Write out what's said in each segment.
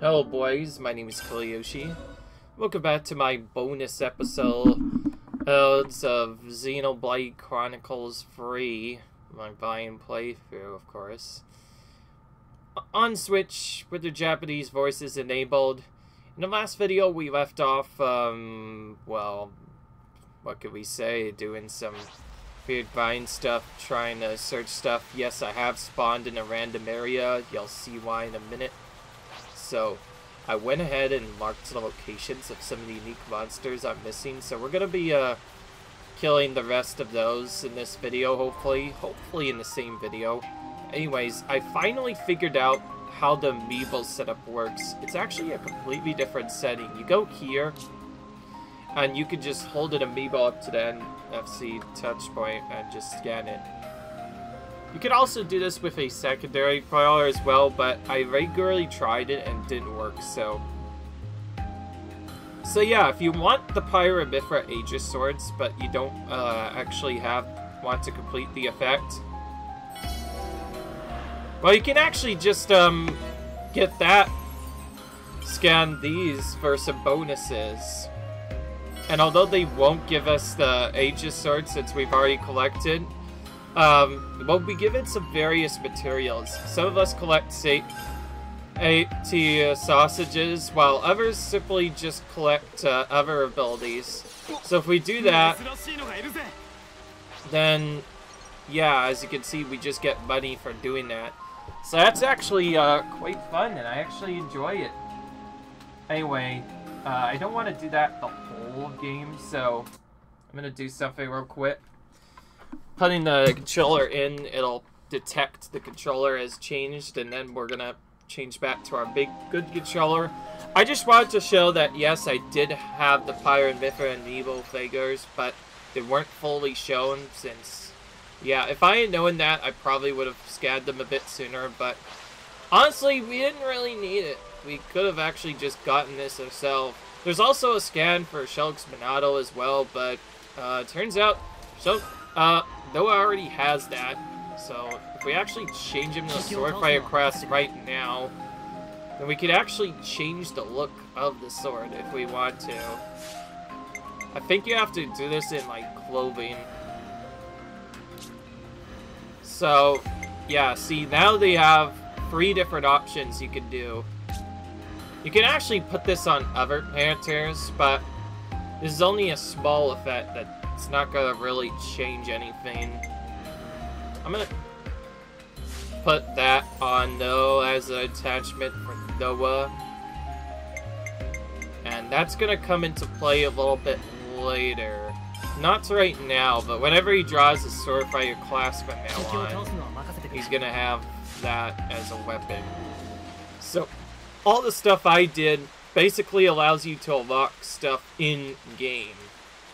Hello boys, my name is Kiliyoshi. Welcome back to my bonus episodes of Xenoblade Chronicles 3, my buy-and playthrough, of course. On Switch, with the Japanese voices enabled. In the last video we left off, well, what could we say, doing some weird vine stuff, trying to search stuff. Yes, I have spawned in a random area, you'll see why in a minute. So, I went ahead and marked the locations of some of the unique monsters I'm missing. So we're going to be killing the rest of those in this video, hopefully. Hopefully in the same video. Anyways, I finally figured out how the amiibo setup works. It's actually a completely different setting. You go here, and you can just hold an amiibo up to the NFC touch point and just scan it. You can also do this with a secondary brawler as well, but I regularly tried it and didn't work, so yeah, if you want the Pyra and Mithra Aegis swords, but you don't actually want to complete the effect, well, you can actually just get that, scan these for some bonuses. And although they won't give us the Aegis sword since we've already collected, we'll be given some various materials. Some of us collect, say, 80 sausages, while others simply just collect other abilities. So if we do that, then, yeah, as you can see, we just get money for doing that. So that's actually quite fun, and I actually enjoy it. Anyway, I don't want to do that the whole game, so I'm going to do something real quick. Putting the controller in, it'll detect the controller has changed, and then we're gonna change back to our good controller. I just wanted to show that, yes, I did have the Pyra and Mithra and Evo figures, but they weren't fully shown since, yeah, if I had known that, I probably would have scanned them a bit sooner, but honestly, we didn't really need it. We could have actually just gotten this ourselves. There's also a scan for Shulk's Minato as well, but turns out Shulk, Noah already has that, so if we actually change him to the Swordfire class right now, then we could actually change the look of the sword if we want to. I think you have to do this in, like, clothing. So, yeah, see, now they have 3 different options you can do. You can actually put this on other characters, but this is only a small effect that it's not gonna really change anything. I'm gonna put that on Noah as an attachment for Noah. And that's gonna come into play a little bit later. Not right now, but whenever he draws his Swordfire class from now on, he's gonna have that as a weapon. So, all the stuff I did basically allows you to unlock stuff in-game.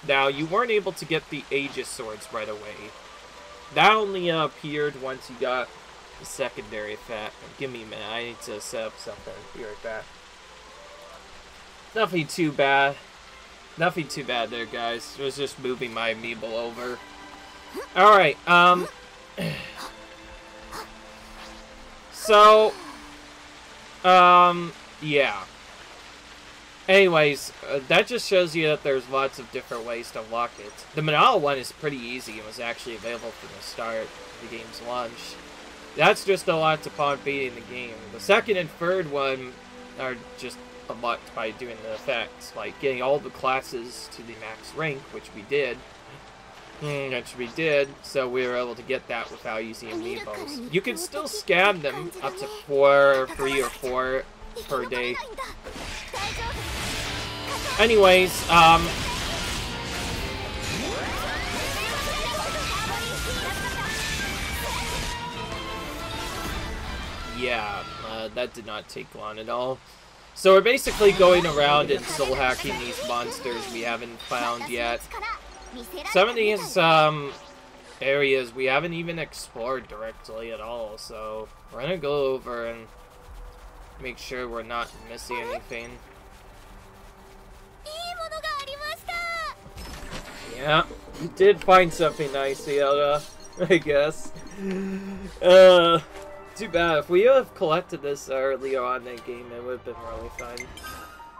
Now, you weren't able to get the Aegis swords right away. That only appeared once you got the secondary effect. Give me a minute, I need to set up something. Be right back. Nothing too bad. Nothing too bad there, guys. I was just moving my amiibo over. Alright, so, yeah. Anyways, that just shows you that there's lots of different ways to unlock it. The Minato one is pretty easy and was actually available from the start of the game's launch. That's just unlocked upon beating the game. The second and third one are just unlocked by doing the effects, like getting all the classes to the max rank, which we did. So we were able to get that without using amiibos. You can still scan them up to 3 or 4 per day. Anyways, yeah, that did not take long at all. So we're basically going around and soul hacking these monsters we haven't found yet. Some of these areas we haven't even explored directly at all, so we're gonna go over and make sure we're not missing anything. Yeah, you did find something nice, Yoda, I guess. Too bad. If we have collected this earlier on in the game, it would have been really fun.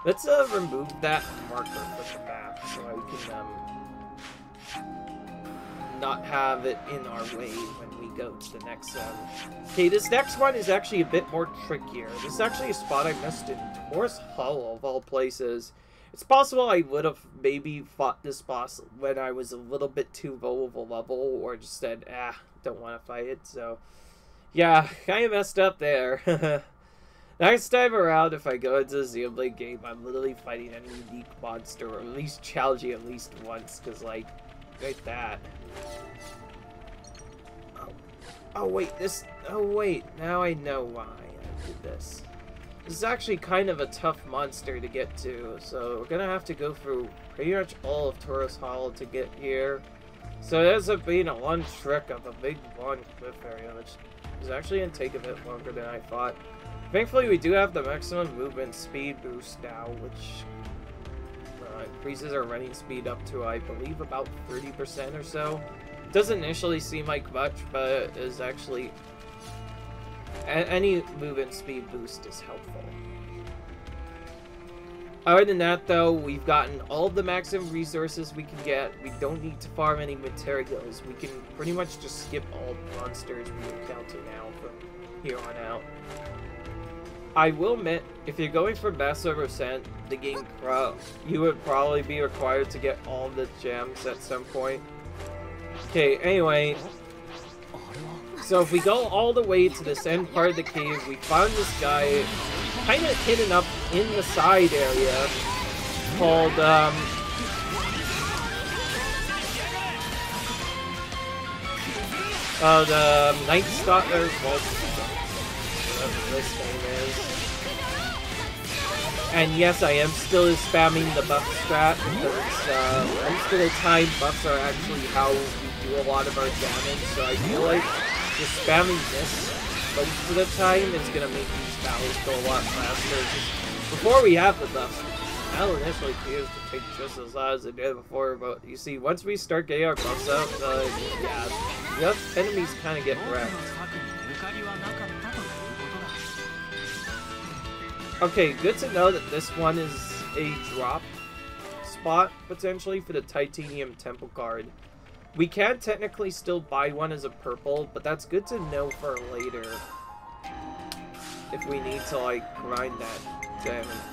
Let's remove that marker from the map so I can not have it in our way when we go to the next zone. Okay, this next one is actually a bit more trickier. This is actually a spot I missed in Taurus Hollow, of all places. It's possible I would have maybe fought this boss when I was a little bit too low of a level, or just said, don't want to fight it, so... Yeah, kind of messed up there. Next time around, if I go into the Xenoblade game, I'm literally fighting a unique monster, or at least challenging at least once, because, like, like that. Oh, wait, this... Oh, wait, now I know why I did this. This is actually kind of a tough monster to get to, so we're gonna have to go through pretty much all of Taurus Hollow to get here. So it ends up being a one trick of a big, long cliff area, which is actually gonna take a bit longer than I thought. Thankfully, we do have the maximum movement speed boost now, which increases our running speed up to, I believe, about 30% or so. Doesn't initially seem like much, but is actually... Any movement speed boost is helpful. Other than that, though, we've gotten all the maximum resources we can get. We don't need to farm any materials. We can pretty much just skip all monsters we encounter now from here on out. I will admit, if you're going for Master Percent, the game you would probably be required to get all the gems at some point. Okay, anyway. So if we go all the way to this end part of the cave, we found this guy kind of hidden up in the side area called, the Night Stalker, whatever this name is. And yes, I am still spamming the buff strat, because most of the time buffs are actually how we do a lot of our damage, so I feel like just spamming this most of the time is going to make these battles go a lot faster. Just before we have the buffs, battle initially appears to take just as long as it did before, but you see, once we start getting our buffs up, yeah, the enemies kind of get wrecked. Okay, good to know that this one is a drop spot, potentially, for the Titanium Temple card. We can technically still buy one as a purple, but that's good to know for later. If we need to, like, grind that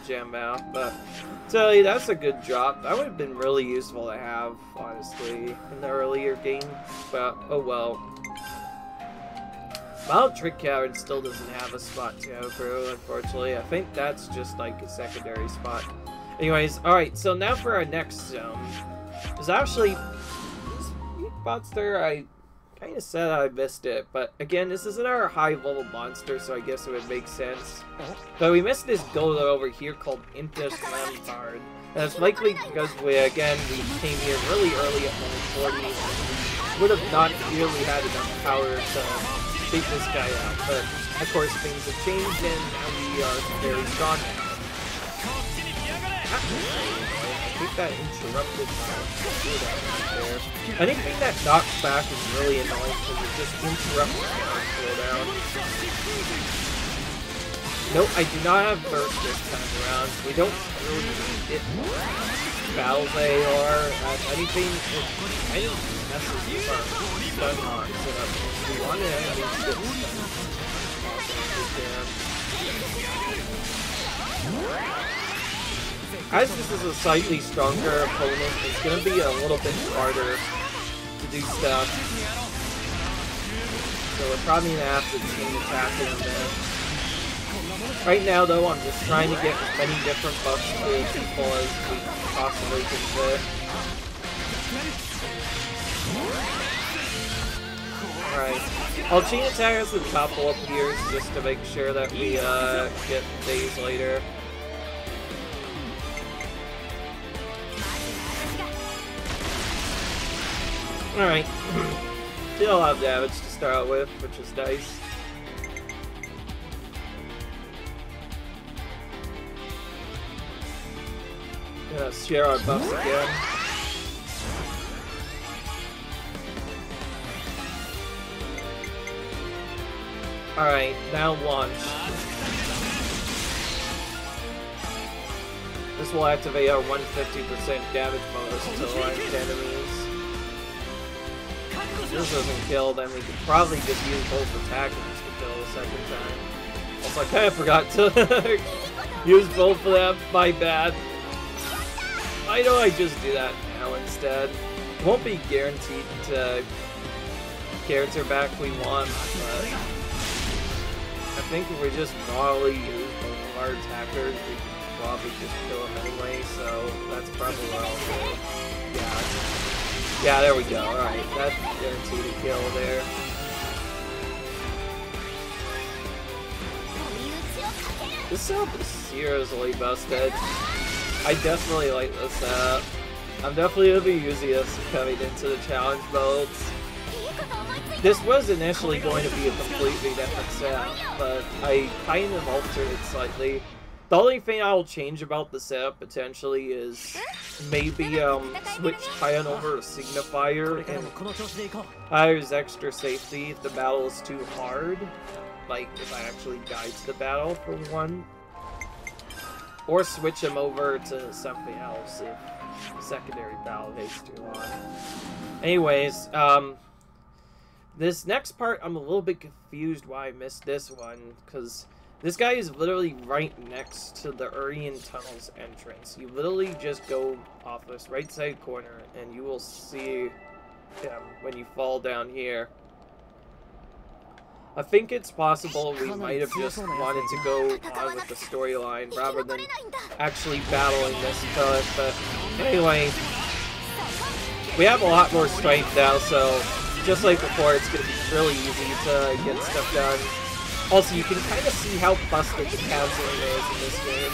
gem out. But, tell you, that's a good drop. That would have been really useful to have, honestly, in the earlier game. But, oh well. Wild Trick Cavern still doesn't have a spot to go through, unfortunately. I think that's just, like, a secondary spot. Anyways, alright, so now for our next zone. There's actually... monster, I kind of said I missed it, but again, this isn't our high-level monster, so I guess it would make sense. But we missed this golem over here called Impish Lampard, and it's likely because we came here really early at level 40, and we would have not really had enough power to take this guy out, but of course things have changed, and now we are very strong now. I think that interrupted my cooldown right there. Anything that knocks back is really annoying because it just interrupts my cooldown. Nope, I do not have burst this time around. We don't really hit Ballet or anything. It kind of messes with our stun on setup. We want to at least get stun. As this is a slightly stronger opponent, it's going to be a little bit harder to do stuff. So we're probably going to have to chain attack in there. Right now, though, I'm just trying to get as many different buffs to people as we possibly can fit. Alright. I'll chain attack as the couple up here just to make sure that we get days later. Alright. Still a lot of damage to start out with, which is nice. Gonna share our buffs again. Alright, now launch. This will activate our 150% damage bonus to ranged enemies. If this doesn't kill, then we could probably just use both attackers to kill the second time. Also, I kind of forgot to use both of them. My bad. Why don't I just do that now instead? It won't be guaranteed to character back we want, but I think if we just normally use both of our attackers, we can probably just kill him anyway, so that's probably what I'll do. Yeah, there we go. Alright, that's guaranteed a kill there. This setup is seriously busted. I definitely like this setup. I'm definitely going to be using this coming into the challenge modes. This was initially going to be a completely different setup, but I kind of altered it slightly. The only thing I'll change about the setup potentially is maybe switch Tyon over to Signifier and hires extra safety if the battle is too hard. Like if I actually die to the battle for one. Or switch him over to something else if the secondary battle takes too long. Anyways, this next part I'm a little bit confused why I missed this one, because this guy is literally right next to the Urian Tunnels entrance. You literally just go off this right side corner and you will see him when you fall down here. I think it's possible we might have just wanted to go on with the storyline rather than actually battling this villain, but anyway, we have a lot more strength now, so just like before, it's going to be really easy to get stuff done. Also, you can kind of see how busted the canceling is in this game.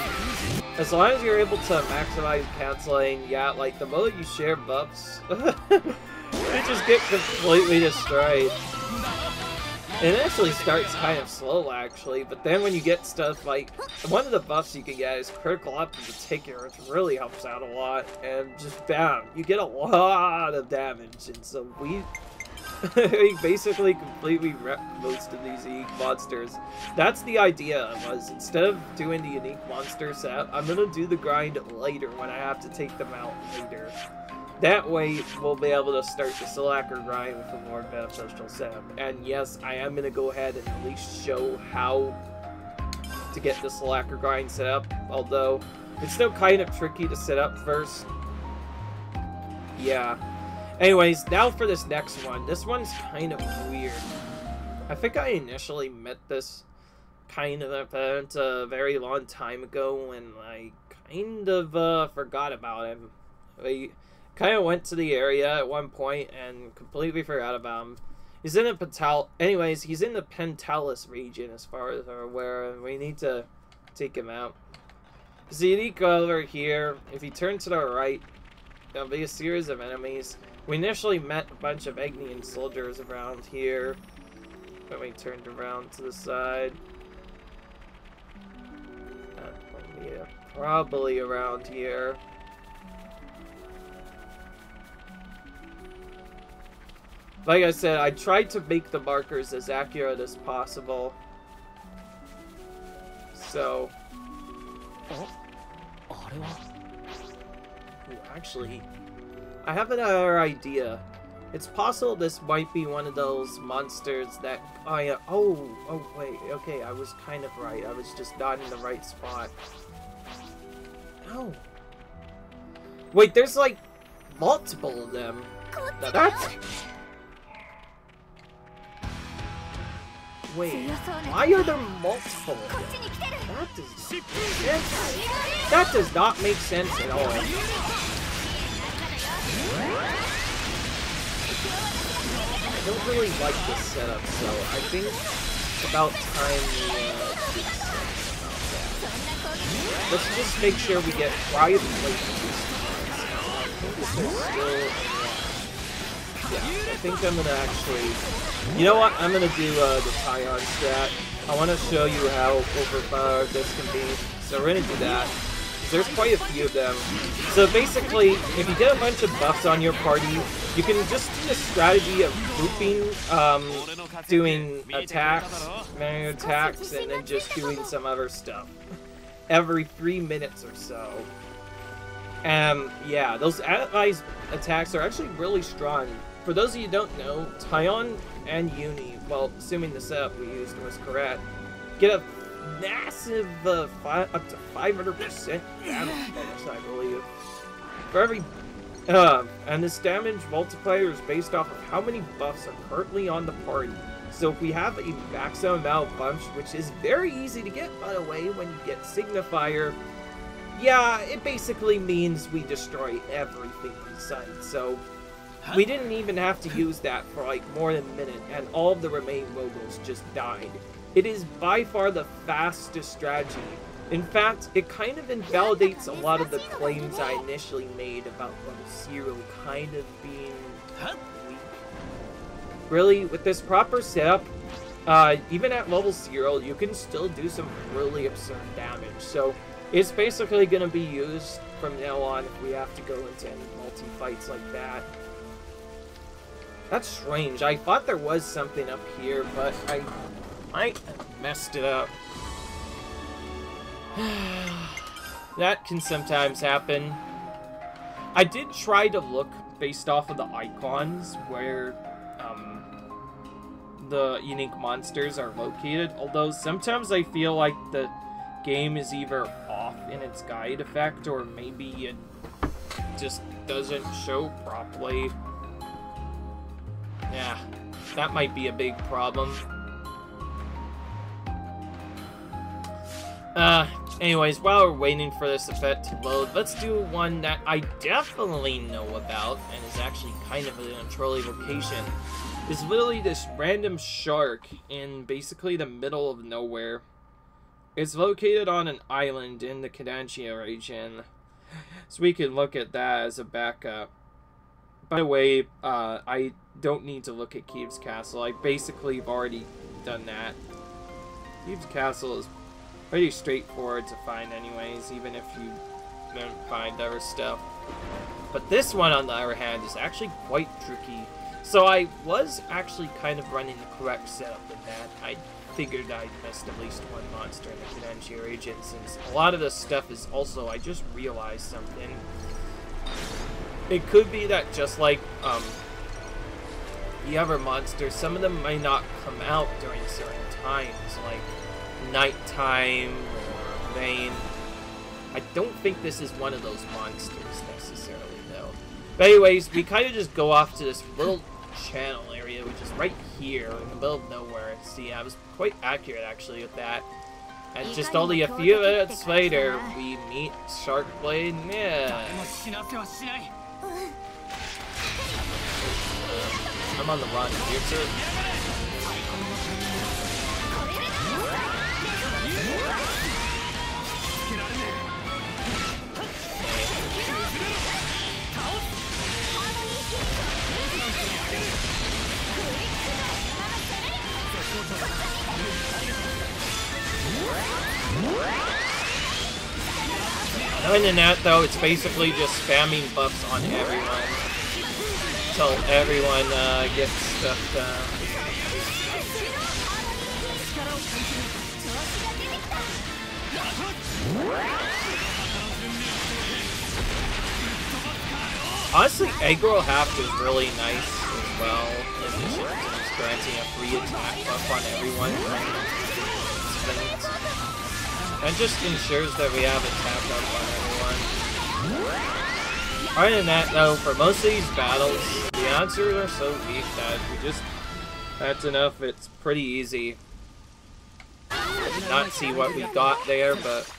As long as you're able to maximize canceling, yeah, like the moment you share buffs, you just get completely destroyed. It actually starts kind of slow, actually, but then when you get stuff like, one of the buffs you can get is critical up in particular, which really helps out a lot, and just bam, you get a lot of damage, and so we basically completely wrecked most of these unique monsters. That's the idea, was instead of doing the unique monster set, I'm gonna do the grind later when I have to take them out later. That way, we'll be able to start the Slacker grind with a more beneficial setup. And yes, I am going to go ahead and at least show how to get the Slacker grind set up. Although, it's still kind of tricky to set up first. Yeah. Anyways, now for this next one. This one's kind of weird. I think I initially met this kind of event a very long time ago when I kind of forgot about him. Kind of went to the area at one point and completely forgot about him. He's in anyways, he's in the Pentalis region as far as I'm aware, and we need to take him out. There's a unique over here. If you turn to the right, there'll be a series of enemies. We initially met a bunch of Agnian soldiers around here. When we turned around to the side. Yeah, probably around here. Like I said, I tried to make the markers as accurate as possible. So... Ooh, actually, I have another idea. It's possible this might be one of those monsters that... Oh, wait, okay, I was kind of right. I was just not in the right spot. No. Wait, there's like multiple of them. Now that's... Wait, why are there multiple of them? That does not make sense at all. I don't really like this setup, so I think it's about time we do something about that. Let's just make sure we get quiet and wait for these spots. I think this is still... Yeah, I think I'm gonna actually... You know what? I'm gonna do the Tyon strat. I want to show you how overpowered this can be. So we're gonna do that. There's quite a few of them. So basically, if you get a bunch of buffs on your party, you can just do the strategy of grouping, doing attacks, manual attacks, and then just doing some other stuff every 3 minutes or so. Yeah, those allies attacks are actually really strong. For those of you who don't know, Taion and Uni, well, assuming the setup we used was correct, get a massive up to 500% damage bonus, I believe. For every and this damage multiplier is based off of how many buffs are currently on the party. So if we have a maximum amount of buffs, which is very easy to get, by the way, when you get Signifier, yeah, it basically means we destroy everything in sight. So we didn't even have to use that for like more than a minute, and all of the remaining logos just died. It is by far the fastest strategy. In fact, it kind of invalidates a lot of the claims I initially made about level 0 kind of being weak. Really, with this proper setup, even at level 0, you can still do some really absurd damage. So it's basically going to be used from now on if we have to go into any multi-fights like that. That's strange. I thought there was something up here, but I messed it up. That can sometimes happen. I did try to look based off of the icons where the unique monsters are located, although sometimes I feel like the game is either off in its guide effect or maybe it just doesn't show properly. Yeah, that might be a big problem. Anyways, while we're waiting for this effect to load, let's do one that I definitely know about, and is actually kind of in a trolley location. It's literally this random shark in basically the middle of nowhere. It's located on an island in the Kadanshia region, so we can look at that as a backup. By the way, I don't need to look at Keeves Castle. I basically have already done that. Keeves Castle is pretty straightforward to find anyways, even if you don't find other stuff. But this one, on the other hand, is actually quite tricky. So I was actually kind of running the correct setup in that. I figured I'd missed at least one monster in the Kadanshia region, since a lot of this stuff is also, I just realized something. It could be that just like the other monsters, some of them might not come out during certain times, like nighttime or rain. I don't think this is one of those monsters necessarily, though. But anyways, we kind of just go off to this little channel area, which is right here in the middle of nowhere. See, I was quite accurate actually with that. And just only a few minutes later, we meet Sharkblade. Yeah. I'm on the run here, sir. Other than that, though, it's basically just spamming buffs on everyone until everyone gets stuff done. Honestly, Aggro Haft is really nice as well, in addition to just granting a free attack buff on everyone. That just ensures that we have attack up on everyone. Other than that, though, for most of these battles, the answers are so weak that we just, that's enough, it's pretty easy. I did not see what we got there, but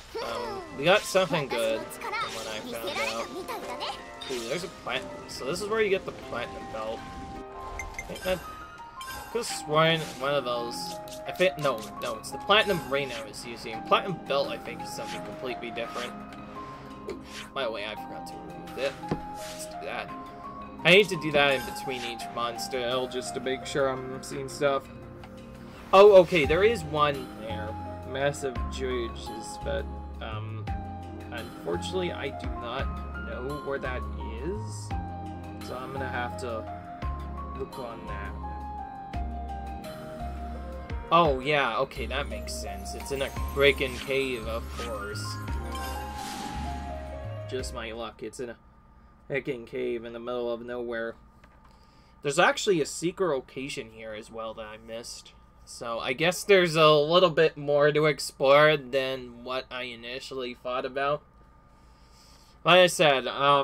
we got something good from what I found out. Ooh, there's a platinum. So this is where you get the platinum belt. I think that could have sworn one of those. I think no, it's the platinum ring I was using. Platinum belt, I think, is something completely different. Ooh, by the way, I forgot to remove it. Let's do that. I need to do that in between each monster just to make sure I'm seeing stuff. Oh, okay, there is one there. Massive juices, but I Unfortunately, I do not know where that is, so I'm gonna have to look on that. Oh, yeah, okay, that makes sense. It's in a freaking cave, of course. Just my luck, it's in a freaking cave in the middle of nowhere. There's actually a secret location here as well that I missed. So I guess there's a little bit more to explore than what I initially thought about. Like I said,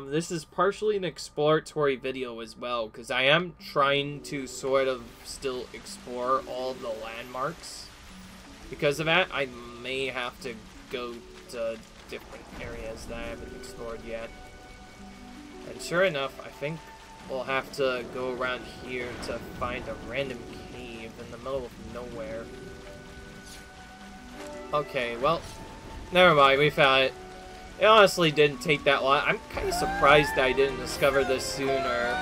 this is partially an exploratory video as well, because I am trying to sort of still explore all the landmarks. Because of that, I may have to go to different areas that I haven't explored yet. And sure enough, I think we'll have to go around here to find a random cave in the middle of nowhere. Okay, well, never mind, we found it. It honestly didn't take that long. I'm kind of surprised that I didn't discover this sooner.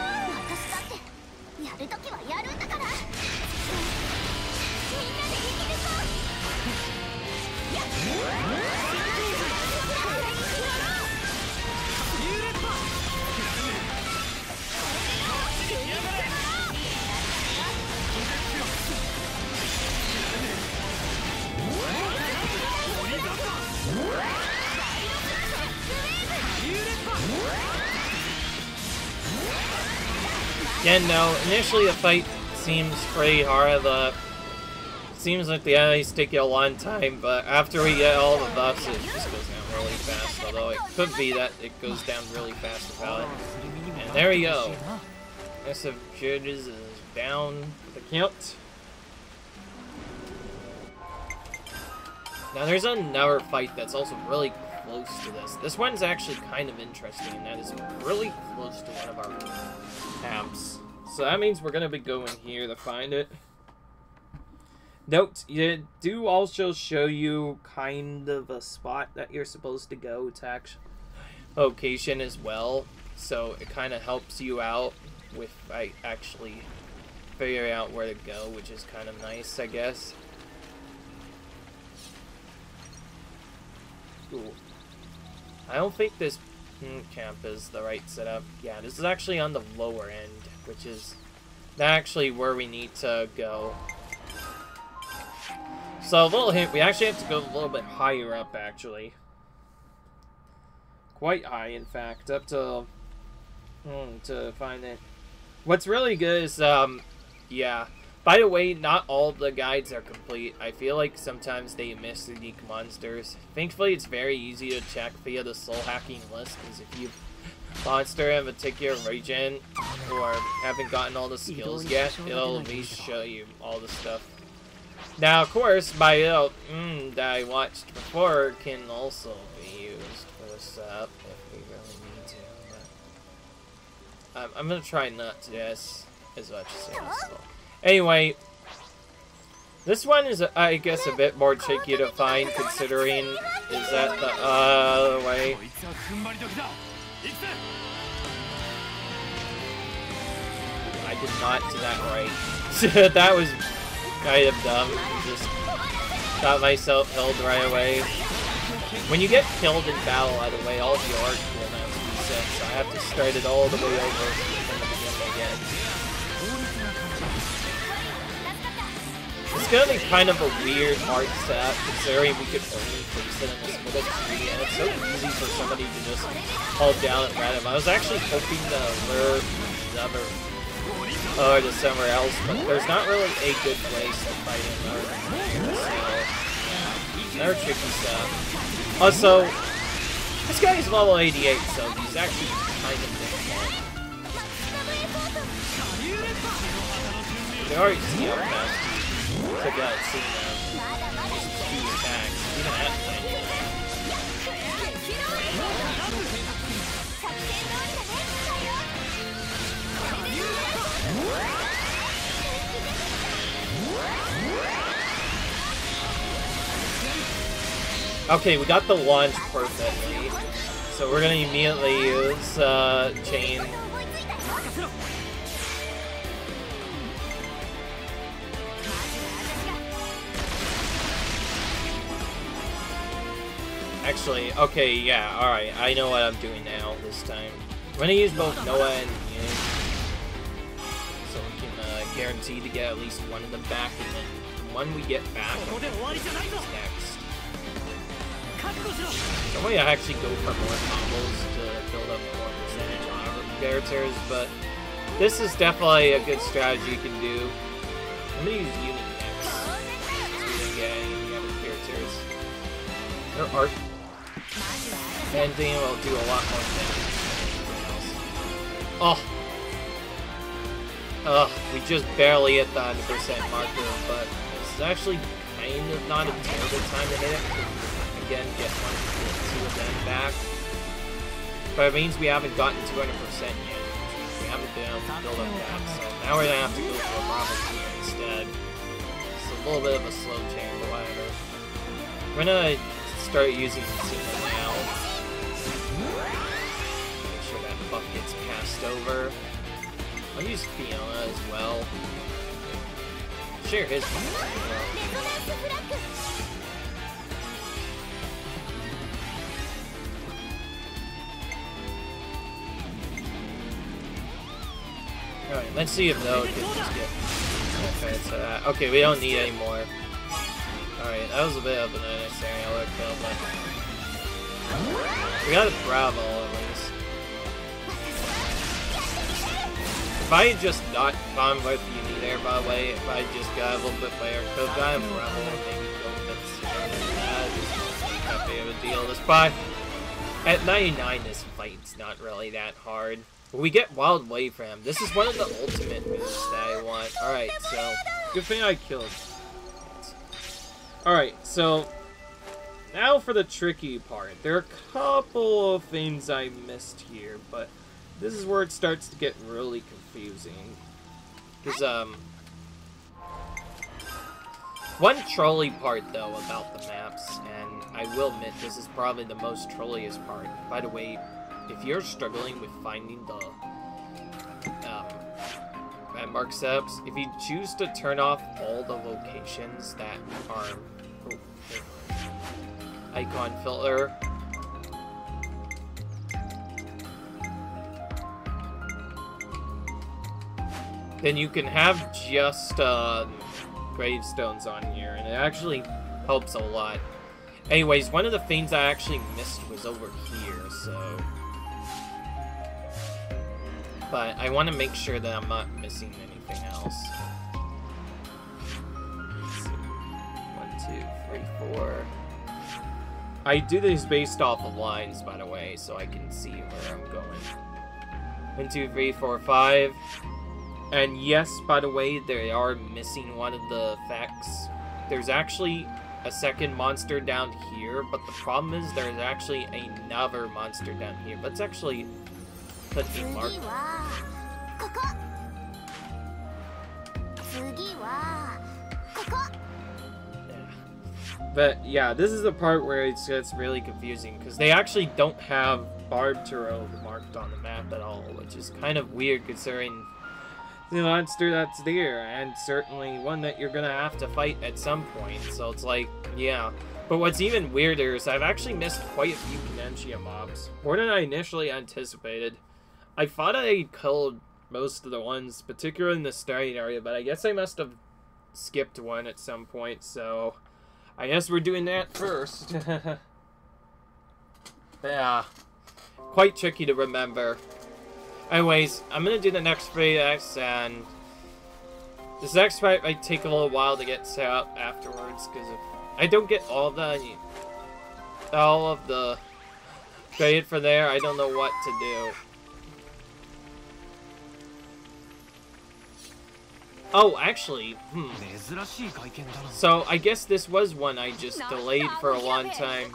Again, no, initially the fight seems pretty hard. Seems like the enemies take you a long time, but after we get all the buffs, it just goes down really fast. Although it could be that it goes down really fast without it. And there we go. List of judges is down the count. Now there's another fight that's also really close to this. This one's actually kind of interesting, and that is really close to one of our camps. So that means we're going to be going here to find it. Note, you do also show you kind of a spot that you're supposed to go to actual location as well. So it kind of helps you out with actually figuring out where to go, which is kind of nice, I guess. Ooh. I don't think this camp is the right setup. Yeah, this is actually on the lower end, which is actually where we need to go. So a little hint, we actually have to go a little bit higher up, actually. Quite high, in fact, up to find it. What's really good is, yeah. By the way, not all the guides are complete. I feel like sometimes they miss unique monsters. Thankfully, it's very easy to check via the soul hacking list, because if you monster in a particular region or haven't gotten all the skills yet, it'll at least show you all the stuff. Now, of course, my that I watched before can also be used for the setup if we really need to. But I'm gonna try not to do this as much as possible. Anyway, this one is, I guess, a bit more tricky to find, considering is that the other way. I did not do that right. That was kind of dumb. Just got myself killed right away. When you get killed in battle, by the way, all of your art will now reset, so I have to start it all the way over from the beginning again. It's gonna be kind of a weird art setup, considering we could only place it in this little tree, and it's so easy for somebody to just hold down at random. I was actually hoping to lure another to somewhere else, but there's not really a good place to fight him. So, another tricky stuff. Also, this guy is level 88, so he's actually kind of difficult. You can already see how fast he took out Cena. Just 2 attacks, even at 90. Okay, we got the launch perfectly, so we're gonna immediately use chain. Actually, okay, yeah, alright. I know what I'm doing now this time. I'm gonna use both Noah and Yin. So we can guarantee to get at least one of them back, and then when we get back, next. So I'm gonna actually go for more combos to build up more percentage on our characters, but this is definitely a good strategy you can do. I'm gonna use Unit next, since we didn't get any other characters. There are... Ending will do a lot more damage than anything else. We just barely hit the 100% marker, but it's actually kind of not a terrible time to hit it. Again, get 2 of them back. But it means we haven't gotten 200% yet. We haven't been able to build up that, so now we're gonna have to go for a Bravo here instead. It's a little bit of a slow change, but whatever. We're gonna start using Zuma now. Make sure that buff gets passed over. I'll use Fiona as well. Share his buff as well. Alright, let's see if Noah can just get benefits of that. Okay, we don't need any more. Alright, that was a bit of an unnecessary overkill, but we got a Bravo at least. If I had just not gone with Uni there, by the way, if I just got a little bit better, could have gotten Bravo and maybe go with that. Just not that big of a deal. This spot at 99, this fight's not really that hard. We get Wild Wave for him. This is one of the ultimate moves that I want. Alright, so... Good thing I killed. Alright, so... Now for the tricky part. There are a couple of things I missed here, but... This is where it starts to get really confusing. Because, one trolley part, though, about the maps, and I will admit this is probably the most trolliest part. By the way... If you're struggling with finding the landmark setups, if you choose to turn off all the locations that are icon filter, then you can have just gravestones on here, and it actually helps a lot. Anyways, one of the things I actually missed was over here, so... But I want to make sure that I'm not missing anything else. Let's see. 1, 2, 3, 4. I do these based off of lines, by the way, so I can see where I'm going. 1, 2, 3, 4, 5. And yes, by the way, they are missing one of the effects. There's actually a second monster down here, but the problem is there's actually another monster down here. Let's actually... put a mark. But yeah, this is the part where it gets really confusing because they actually don't have Barbturo marked on the map at all, which is kind of weird considering the monster that's there, and certainly one that you're gonna have to fight at some point. So it's like, yeah. But what's even weirder is I've actually missed quite a few Canencia mobs, more than I initially anticipated. I thought I killed most of the ones, particularly in the starting area, but I guess I must have skipped one at some point, so I guess we're doing that first. Yeah, quite tricky to remember. Anyways, I'm gonna do the next phase, and this next fight might take a little while to get set up afterwards, because if I don't get all of the credit for there, I don't know what to do. Oh, actually, So, I guess this was one I just delayed for a long time.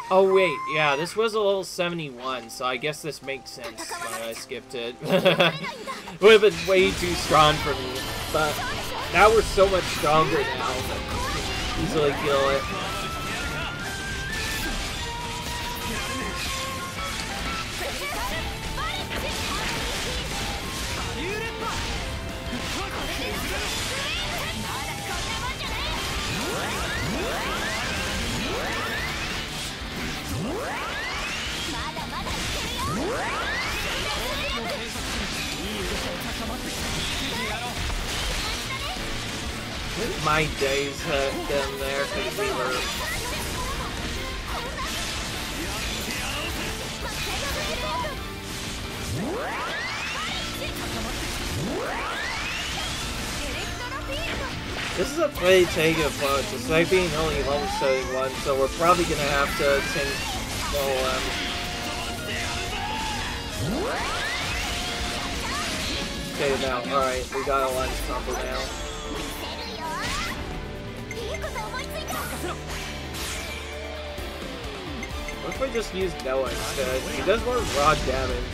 Oh, wait, yeah, this was a level 71, so I guess this makes sense why I skipped it. It would have been way too strong for me, but now we're so much stronger now. Easily kill it. my days had been there because we were... This is a pretty taken approach. It's like being only level 71, so we're probably gonna have to change okay, now, alright, we got a lunch combo now. What if we just use Noah instead? He does more raw damage.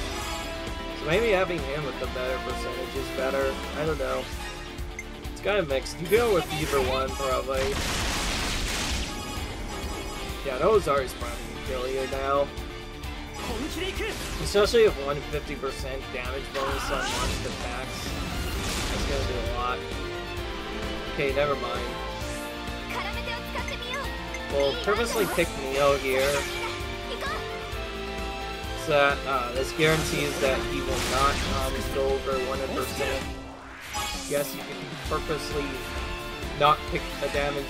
So maybe having him with the better percentage is better. I don't know. It's kind of mixed. You go with either one, probably. Yeah, those are probably gonna kill you now. Especially if 150% damage bonus on monster attacks. That's gonna do a lot. Okay, never mind. We'll purposely pick Neo here. So that this guarantees that he will not go over 100%. Yes, you can purposely not pick a damage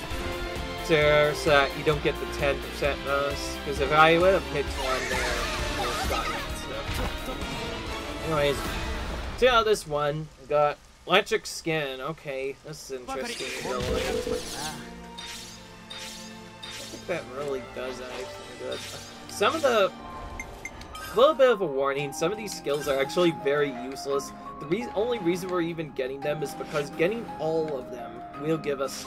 there so that you don't get the 10% bonus. Because if I would have picked one there, I would have gotten it. So. Anyways, see how this one got electric skin. Okay, this is interesting. I think that really does anything good. Some of the... A little bit of a warning, some of these skills are actually very useless. The only reason we're even getting them is because getting all of them will give us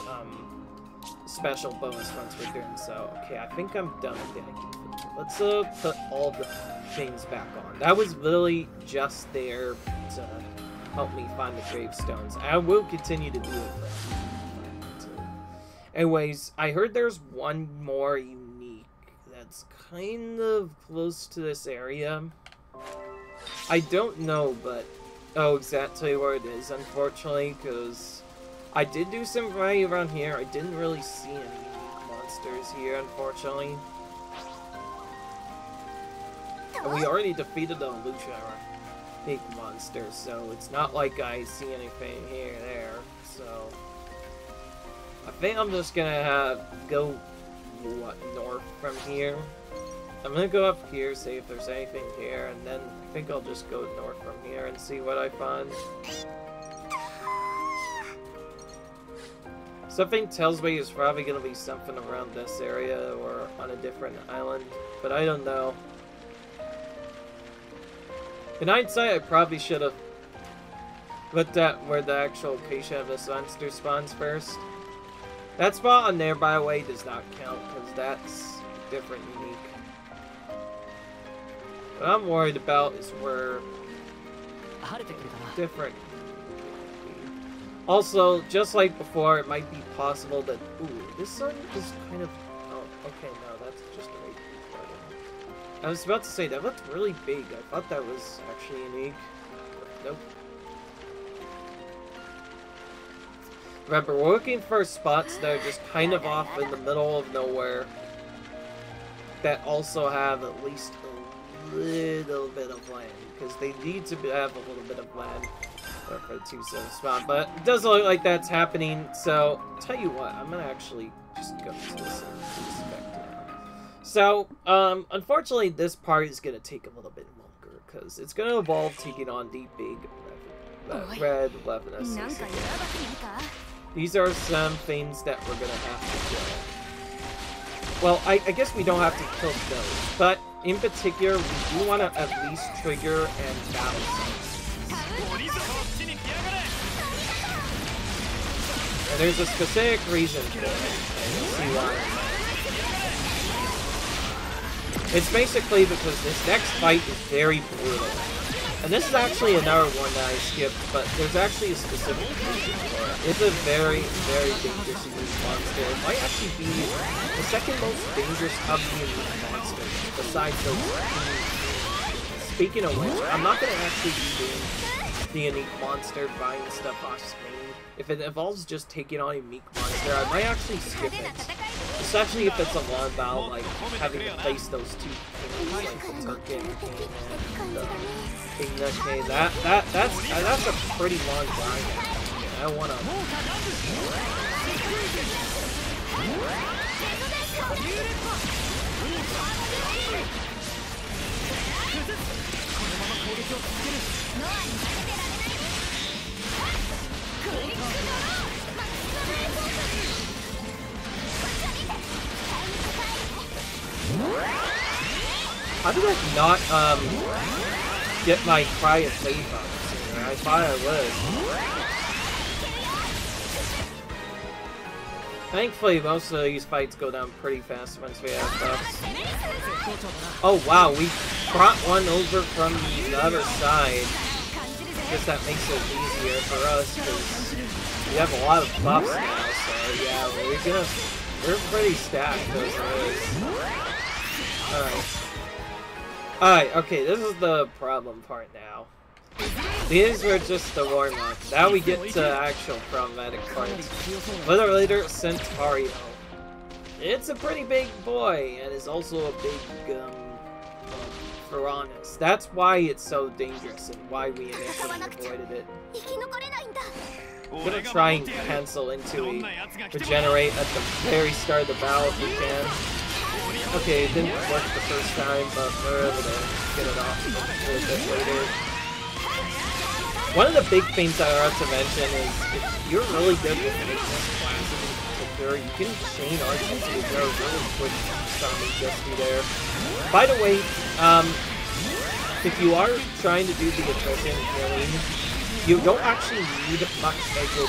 special bonus once we're doing so. Okay, I think I'm done with that. Let's put all the things back on. That was literally just there to help me find the gravestones. I will continue to do it. Anyways, I heard there's one more unique that's kind of close to this area. I don't know, but exactly where it is, unfortunately, because I did do some variety around here. I didn't really see any unique monsters here, unfortunately. And we already defeated the Lucia big monster, so it's not like I see anything here or there. So I think I'm just gonna go north from here. I'm gonna go up here, see if there's anything here, and then I think I'll just go north from here and see what I find. Something tells me it's probably gonna be something around this area or on a different island, but I don't know. In hindsight, I probably should have looked at where the actual location of this monster spawns first. That spot on there, by the way, does not count, because that's different, unique. What I'm worried about is where different. Also, just like before, it might be possible that... Ooh, this sun is kind of... Oh, okay, no, that's just a really big button. I was about to say, that looked really big. I thought that was actually unique. Nope. Remember, we're looking for spots that are just kind of off in the middle of nowhere that also have at least a little bit of land, because they need to have a little bit of land for a 2-7 spot, but it doesn't look like that's happening, so tell you what, I'm gonna actually just go to this inspect. So, unfortunately, this part is gonna take a little bit longer, because it's gonna involve taking on the big red weapons. These are some things that we're gonna have to kill. Well, I guess we don't have to kill those, but in particular, we do want to at least trigger and battle some. And there's a specific reason for it. You'll see why. It's basically because this next fight is very brutal. And this is actually another one that I skipped, but there's actually a specific reason for it. It's a very, very dangerous unique monster. It might actually be the second most dangerous of the unique monsters, besides those two. Speaking of which, I'm not going to actually be doing the unique monster buying stuff off screen. If it involves just taking on a unique monster, I might actually skip it. Especially if it's a long battle, like having to face those two things, like the Turkey and the okay, that's a pretty long grind. I don't wanna. How did I not, get my cry of fate buffs? I thought I would. Thankfully, most of these fights go down pretty fast once we have buffs. Oh wow, we brought one over from the other side. Guess that makes it easier for us, because we have a lot of buffs now, so yeah, we're pretty stacked as it is. Alright. Alright, okay, this is the problem part now. These were just the warm-up. Now we get to actual problematic parts. Wither Leader Centario. It's a pretty big boy, and is also a big, Piranhas. That's why it's so dangerous, and why we initially avoided it. I'm gonna try and cancel into a regenerate at the very start of the battle if we can. Okay, it didn't work the first time, but we're able to get it off a little bit later. One of the big things I want to mention is if you're really good with weakness classes in particular, you can chain archers to go really quick summon just be there. By the way, if you are trying to do the efficient healing, you don't actually need much aggro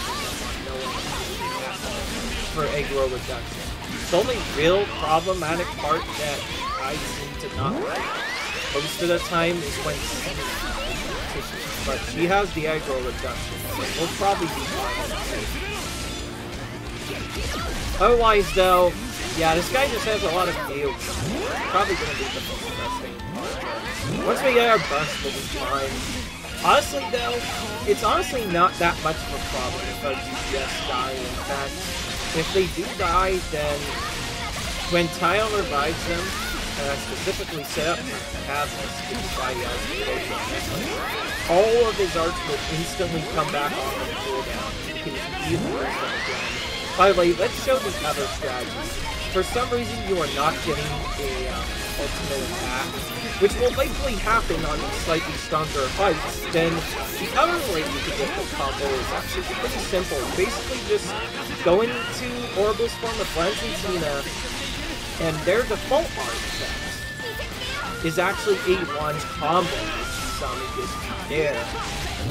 for aggro reduction. The only real problematic part that I seem to not like most of the time is when but she has the aggro reduction, so we'll probably be fine. Otherwise though, yeah, this guy just has a lot of heals. Probably gonna be the most frustrating part. Once we get our bust, we'll be fine. Honestly though, it's honestly not that much of a problem if our DPS die. In fact, if they do die, then when Tile revives them, and I specifically set up to have this, all of his arts will instantly come back on the cooldown. You can use them again. By the way, let's show the other strategy. For some reason, you are not getting a ultimate attack, which will likely happen on slightly stronger fights. Then the other way you can get the combo is actually pretty simple. Basically, just go into Orbital's form of Flancentina, and their default art effect is actually a launch combo. There.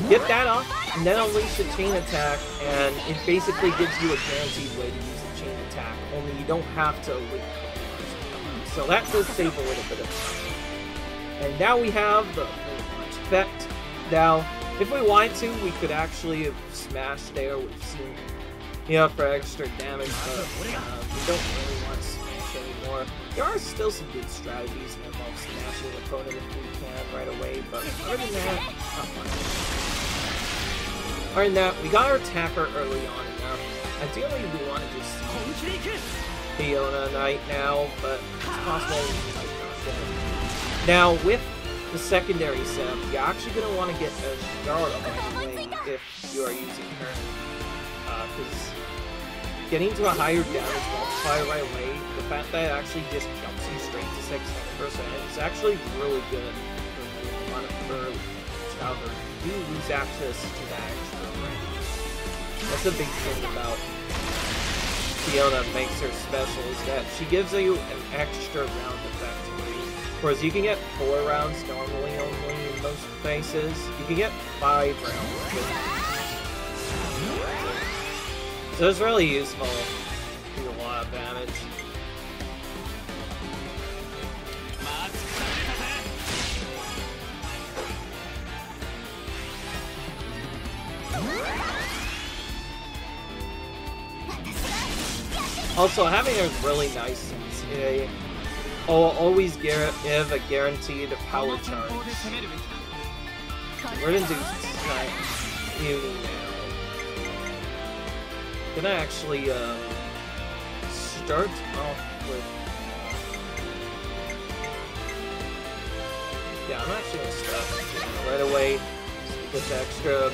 Get that off, and then unleash a chain attack, and it basically gives you a guaranteed way to use a chain attack, only you don't have to wait. So that does save a little bit of time. And now we have the launch effect. Now, if we wanted to, we could actually have smashed there. We've seen, for extra damage, but we don't really want to smash anymore. There are still some good strategies that involve smashing the opponent if we can right away, but other than that, not much. Other than that, we got our attacker early on enough. Ideally, we want to just Fiona Knight now, but it's possible we might not get it. Now, with the secondary setup, you're actually going to want to get a guard right away if you are using her. Because getting to a higher damage multiplier right away, the fact that it actually just jumps you straight to 600% is actually really good for a lot of early damage. However, you do lose access to that extra range. That's a big thing about Fiona makes her special, is that she gives you an extra round effectively. Whereas you can get 4 rounds normally only in most places, you can get 5 rounds. So it's really useful. Do a lot of damage. Also, having a really nice sensei will always give a guaranteed power charge. We're gonna do Uni now. Gonna actually start off with. Yeah, I'm actually gonna start right away. Get the extra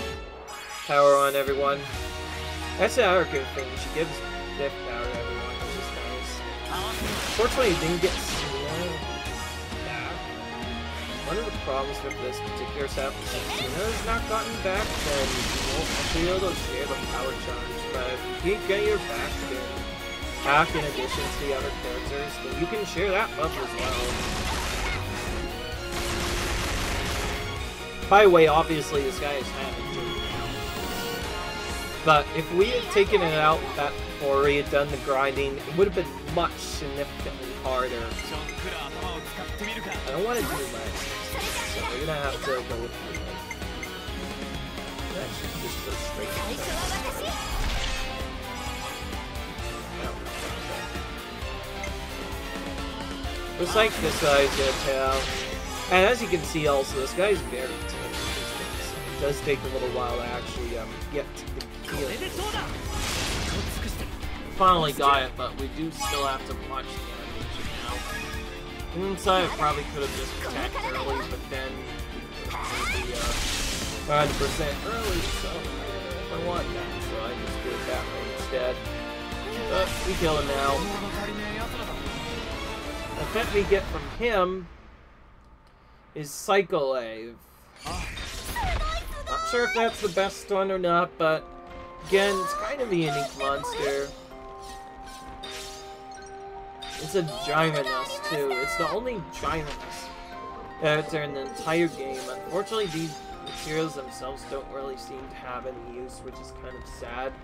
power on everyone. That's the other good thing. She gives 5th out of everyone, which is nice. Unfortunately, it didn't get Cena back. One of the problems with this particular set is that Cena has not gotten back, then you won't be able to share the power charge. But if you can't get your back in addition to the other characters, then you can share that buff as well. By the way, obviously this guy is having to. But if we had taken it out that before we had done the grinding, it would have been much significantly harder. I don't want to do much, so we're gonna have to go with the that should just go straight to looks like this guy's gonna tell. And as you can see also, this guy's very timid. It does take a little while to actually get to the kill. Finally got it, but we do still have to watch the animation now. Inside I probably could have just attacked early, but then the 100% early, so I don't know if I want that, so I just did it that way instead. But we kill him now. The effect we get from him is Psycholave. Not sure if that's the best one or not, but again, it's kind of a unique monster. It's a Giantess too. It's the only Giantess character in the entire game. Unfortunately, these materials themselves don't really seem to have any use, which is kind of sad.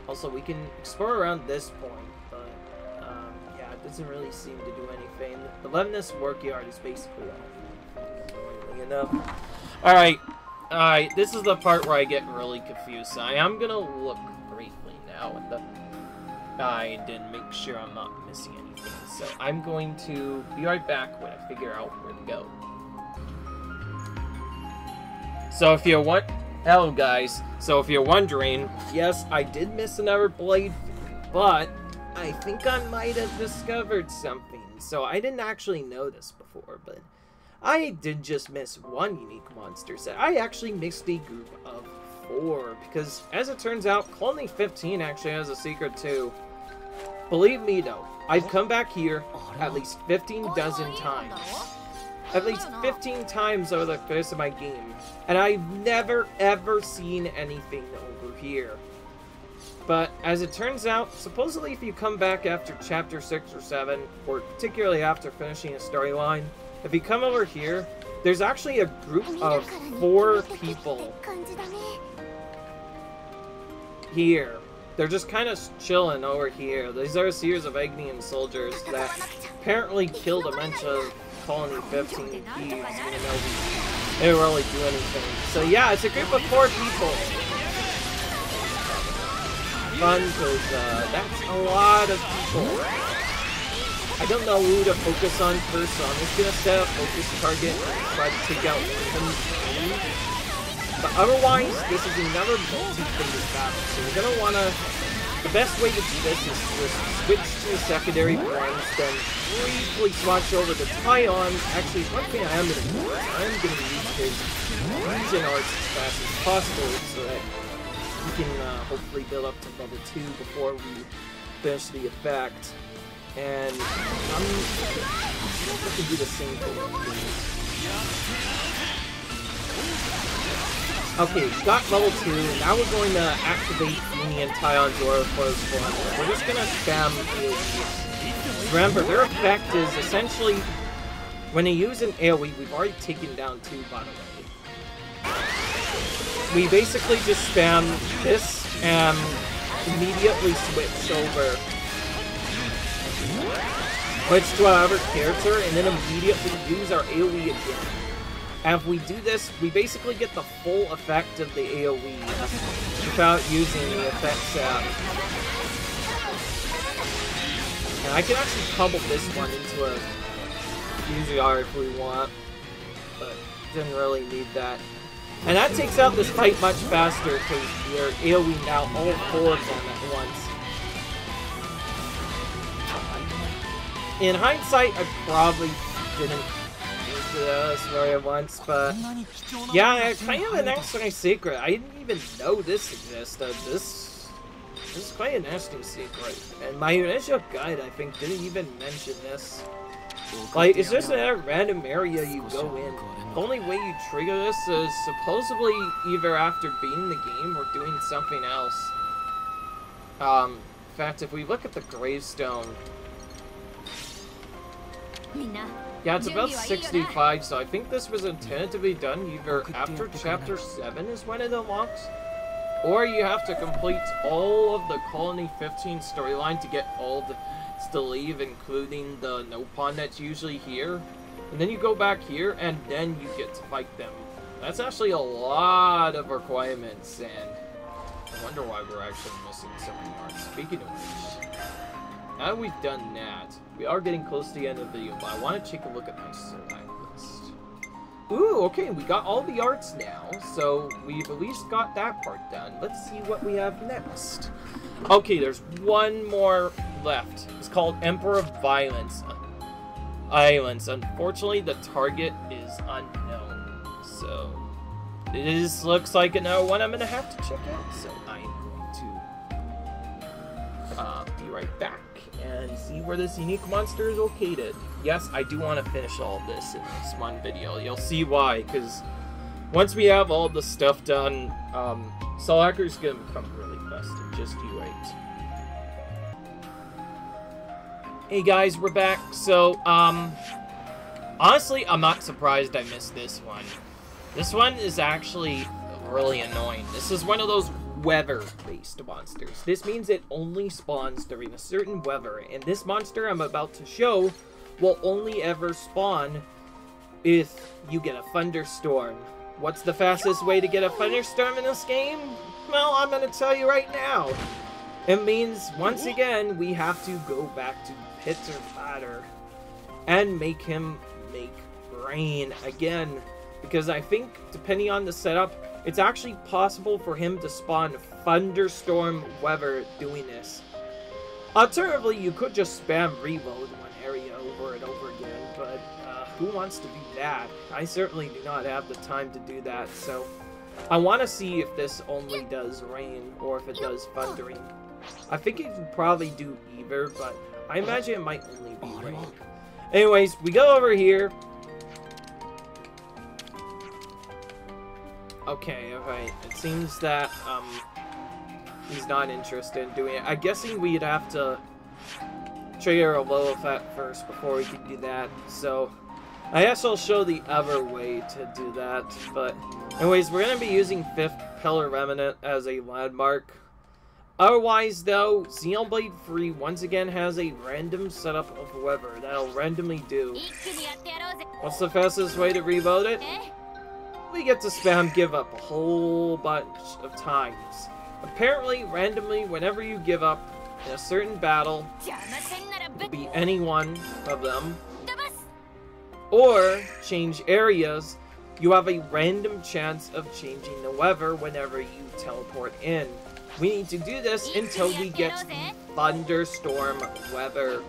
Also, we can explore around this point, but yeah, it doesn't really seem to do anything. The Levinus Workyard is basically off, annoyingly enough. Alright, this is the part where I get really confused. I am gonna look briefly now at the guide and make sure I'm not missing anything. So I'm going to be right back when I figure out where to go. So if you're hello guys. So if you're wondering, yes, I did miss another blade, but I think I might have discovered something. So I didn't actually know this before, but I did just miss one unique monster set. I actually missed a group of 4, because as it turns out, Colony 15 actually has a secret too. Believe me though, I've come back here at least 15 dozen times. At least 15 times over the course of my game, and I've never ever seen anything over here. But as it turns out, supposedly if you come back after chapter 6 or 7, or particularly after finishing a storyline, if you come over here, there's actually a group of 4 people here. They're just kind of chilling over here. These are a series of Agnian soldiers that apparently killed a bunch of Colony 15 thieves, even though they didn't really do anything. So yeah, it's a group of 4 people. Fun, because that's a lot of people. I don't know who to focus on first, so I'm just gonna set a focus target and try to take out them. But otherwise, this is another multi-phase battle, so you're gonna wanna... The best way to do this is to just switch to the secondary points, then briefly swatch over to Tyon. Actually, one thing I am gonna do is I am gonna use his fusion arts as fast as possible, so that we can hopefully build up to level 2 before we finish the effect. And I'm going to do the same thing. Okay, we got level 2, now we're going to activate Mini and Tyon's Aura Force form. We're just going to spam AoEs. Remember, their effect is essentially, when you use an AoE, we've already taken down 2, by the way. We basically just spam this and immediately switch over. Switch to our other character and then immediately use our AoE again. And if we do this, we basically get the full effect of the AoE without using the effects app. And I can actually couple this one into a UGR if we want, but didn't really need that. And that takes out this fight much faster because we're AoE now all 4 of them at once. In hindsight, I probably didn't use this very once, but yeah, kind of an extra secret. I didn't even know this existed. This This is quite an interesting secret. And my initial guide, I think, didn't even mention this. Like, it's just a random area you go in. The only way you trigger this is supposedly either after beating the game or doing something else. In fact, if we look at the gravestone... Yeah, it's about 65, so I think this was intended to be done either after Chapter 7 is when it unlocks, or you have to complete all of the Colony 15 storyline to get all the to leave, including the no pawn that's usually here. And then you go back here, and then you get to fight them. That's actually a lot of requirements, and I wonder why we're actually missing some cards. Speaking of which, now that we've done that, we are getting close to the end of the video, but I want to take a look at my select list. Ooh, okay, we got all the arts now, so we've at least got that part done. Let's see what we have next. Okay, there's one more left. It's called Emperor of Violence Islands. Unfortunately, the target is unknown, so this looks like another one I'm gonna have to check out. So I'm going to be right back and see where this unique monster is located. Yes, I do want to finish all of this in this one video. You'll see why, because once we have all the stuff done, Soul Hacker's gonna become really busted. Just you wait. Hey guys, we're back. So, honestly, I'm not surprised I missed this one. This one is actually really annoying. This is one of those weather-based monsters. This means it only spawns during a certain weather, and this monster I'm about to show will only ever spawn if you get a thunderstorm. What's the fastest way to get a thunderstorm in this game? Well, I'm gonna tell you right now. It means, once again, we have to go back to Pitter Patter and make him make rain again. Because I think, depending on the setup, it's actually possible for him to spawn thunderstorm weather doing this. Alternatively, you could just spam reload one area over and over again, but who wants to do that? I certainly do not have the time to do that, so I want to see if this only does rain or if it does thundering. I think it would probably do either, but I imagine it might only be rain. Anyways, we go over here. Okay, alright. It seems that, he's not interested in doing it. I'm guessing we'd have to trigger a low effect first before we can do that. So, I guess I'll show the other way to do that. But, anyways, we're going to be using 5th Pillar Remnant as a landmark. Otherwise, though, Xenoblade 3 once again has a random setup of weather that'll randomly do. What's the fastest way to reload it? We get to spam give up a whole bunch of times. Apparently, randomly, whenever you give up in a certain battle, it could be any one of them, or change areas, you have a random chance of changing the weather whenever you teleport in. We need to do this until we get the thunderstorm weather.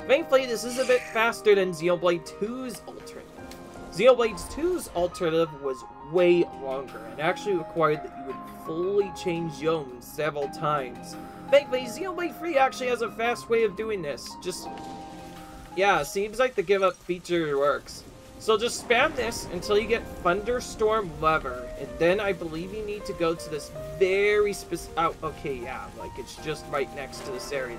Thankfully, this is a bit faster than Xenoblade 2's alternative. Xenoblade 2's alternative was way longer and actually required that you would fully change zones several times. Thankfully, Xenoblade 3 actually has a fast way of doing this. Just, yeah, seems like the give up feature works. So just spam this until you get thunderstorm weather, and then I believe you need to go to this very specific. Oh, okay, yeah, like it's just right next to this area.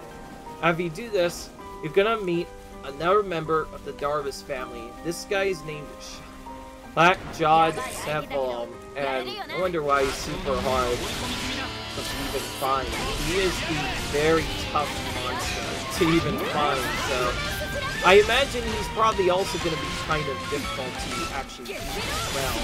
After you do this, you're gonna meet another member of the Darvis family. This guy is named Black Jawed Cephalon, and I wonder why he's super hard to even find. He is a very tough monster to even find, so I imagine he's probably also going to be kind of difficult to actually beat as well.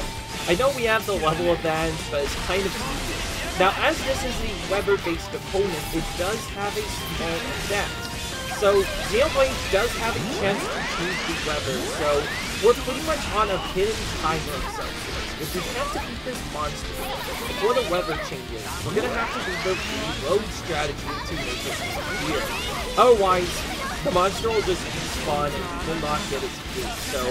I know we have the level advantage, but it's kind of easy. Now, as this is a weather-based opponent, it does have a small effect. So, Xenoblade does have a chance to choose the weather, so we're pretty much on a hidden timer of some sort. If we have to beat this monster before the weather changes, we're going to have to do the reload strategy to make it disappear. Otherwise, the monster will just respawn and will not get its food, so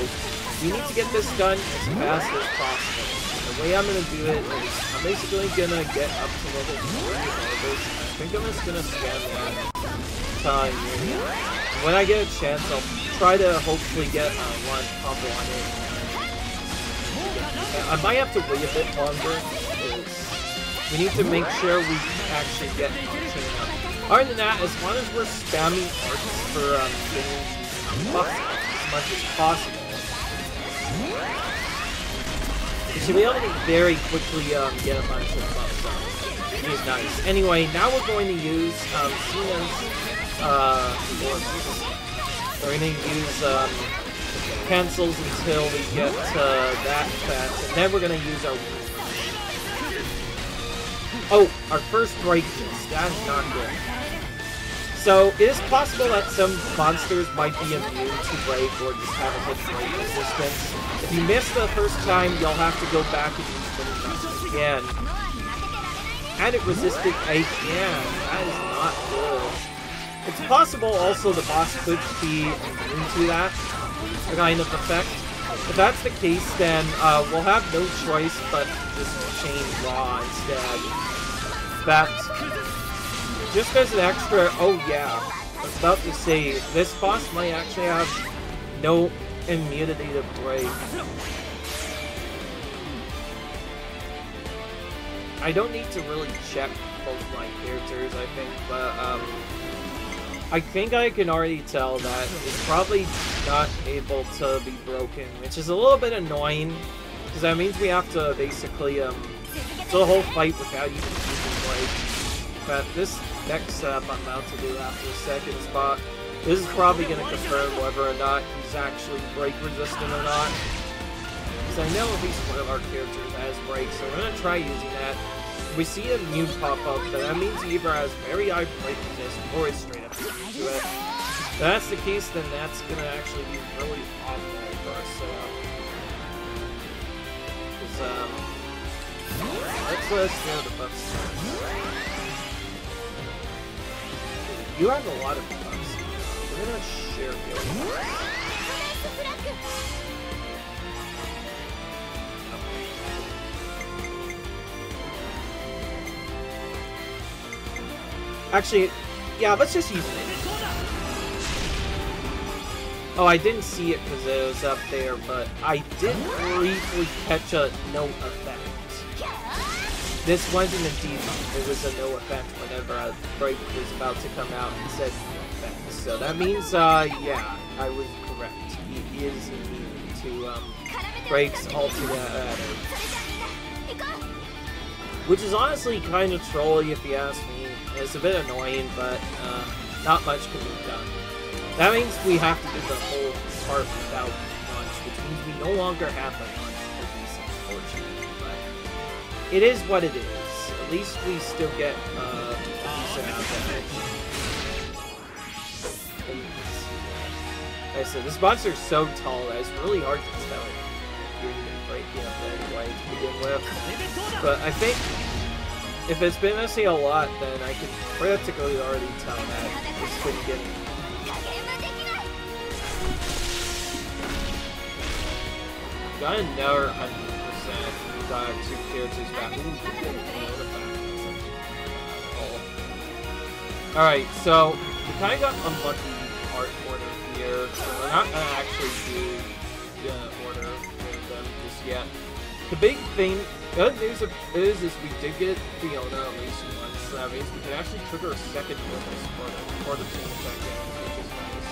we need to get this done as fast as possible. the way I'm gonna do it is I'm basically gonna get up to level 3 of this. I think I'm just gonna spam that time. When I get a chance, I'll try to hopefully get one combo on it. I might have to wait a bit longer because we need to make sure we actually get punching up. Other than that, as long as we're spamming arts for getting buffs as much as possible, we should be able to very quickly get a bunch of buffs up, which is nice. Anyway, now we're going to use Cena's, we're going to use cancels until we get that fast, and then we're going to use our... Oh, our first break is, that's not good. So, it is possible that some monsters might be immune to break or just have a hit break resistance. If you miss the first time, you'll have to go back and use mini again. And it resisted again. That is not good. It's possible also the boss could be immune to that kind of effect. If that's the case, then we'll have no choice but just chain raw instead. That's just as an extra. Oh yeah, I was about to say this boss might actually have no immunity to break. I don't need to really check both my characters, I think, but I think I can already tell that it's probably not able to be broken, which is a little bit annoying, because that means we have to basically do the whole fight without even using break. But this next setup I'm about to do after the second spot, this is probably going to confirm whether or not he's actually break resistant or not. Because I know at least one of our characters has break, so we're going to try using that. We see a mute pop up, but that means he either has very high break resist or is straight up to it. If that's the case, then that's going to actually be really awful for us setup. Let's go to the buffs. You have a lot of buffs. We're gonna share your buffs. Actually, yeah, let's just use it. Oh, I didn't see it because it was up there, but I did briefly catch a no effect. This wasn't a debuff, it was a no effect whenever a break was about to come out and said no effect. So that means, yeah, I was correct. He is immune to, breaks altogether. Which is honestly kind of trolly if you ask me. It's a bit annoying, but, not much can be done. That means we have to do the whole part without punch, which means we no longer have the punch for these, unfortunately. But it is what it is. At least we still get a decent amount of damage. Like I said, this monster is so tall that it's really hard to tell if you're even breaking up anyway to begin with. But I think if it's been missing a lot, then I can practically already tell that it's been getting. Got another 100%. Got 2 characters back. Alright, so we kind of got unlucky art order here. So we're not going to actually do the order with them just yet. The big thing, good news is we did get Fiona at least once. So that means we can actually trigger a second bonus for the team attack damage, which is nice.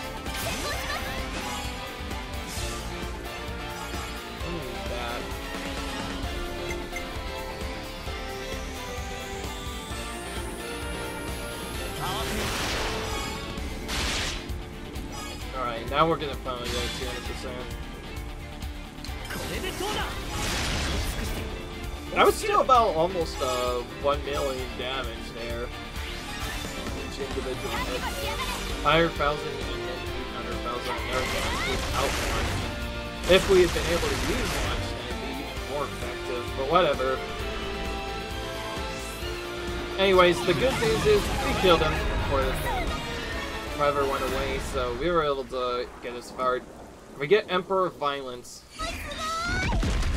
Alright, now we're gonna finally get 200%. That was still about almost 1 million damage there. Each individual hit. 100,000 and then 800,000 damage without one. If we had been able to use one, it'd be even more effective, but whatever. Anyways, the good news is we killed him before the driver went away, so we were able to get us fired. We get Emperor of Violence.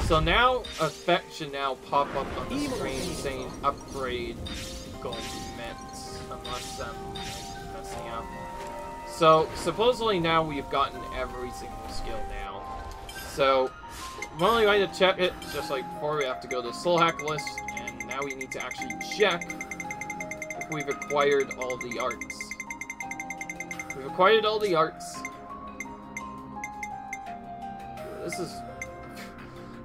So now, effect should now pop up on the screen saying upgrade gold mitts, unless I'm messing up. So, supposedly now we've gotten every single skill now. So, the only way to check it, just like before, we have to go to the soul hack list, and now we need to actually check if we've acquired all the arts. We've acquired all the arts.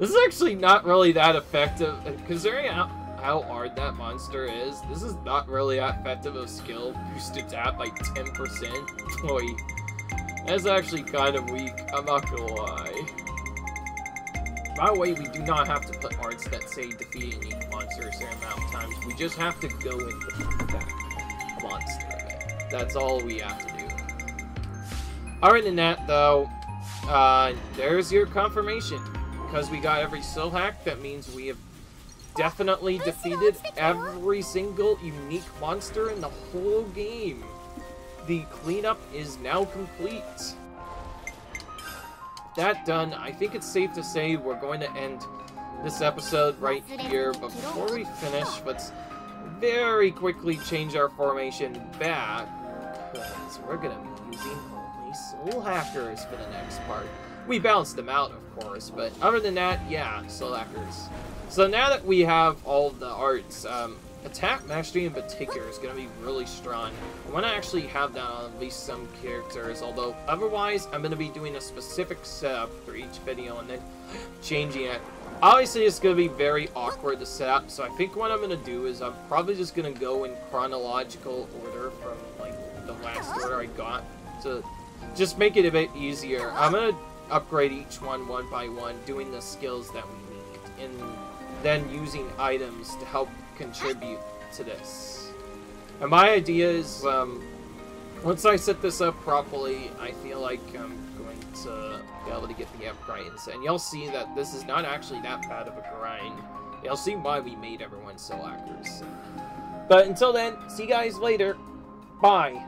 This is actually not really that effective, considering how hard that monster is. This is not really that effective of skill. Boosted that by 10%. Boy, that's actually kind of weak. I'm not gonna lie. By the way, we do not have to put arts that say defeat a unique monster a certain amount of times. We just have to go and defeat that monster. That's all we have to do. Other than that, though, there's your confirmation. Because we got every soul hack, that means we have definitely defeated every single unique monster in the whole game. The cleanup is now complete. That done, I think it's safe to say we're going to end this episode right here. But before we finish, let's very quickly change our formation back, because we're going to be using only soul hackers for the next part. We balanced them out, of course, but other than that, yeah, soul hackers. So now that we have all of the arts, attack mastery in particular is going to be really strong. I want to actually have that on at least some characters, although otherwise I'm going to be doing a specific setup for each video and then changing it. Obviously it's going to be very awkward to set up, so I think what I'm going to do is I'm probably just going to go in chronological order from like the last order I got to just make it a bit easier. I'm going to upgrade each one by one, doing the skills that we need, and then using items to help contribute to this. And my idea is, once I set this up properly, I feel like I'm going to be able to get the upgrades, and you'll see that this is not actually that bad of a grind. You'll see why we made everyone soul hackers. But until then, see you guys later. Bye.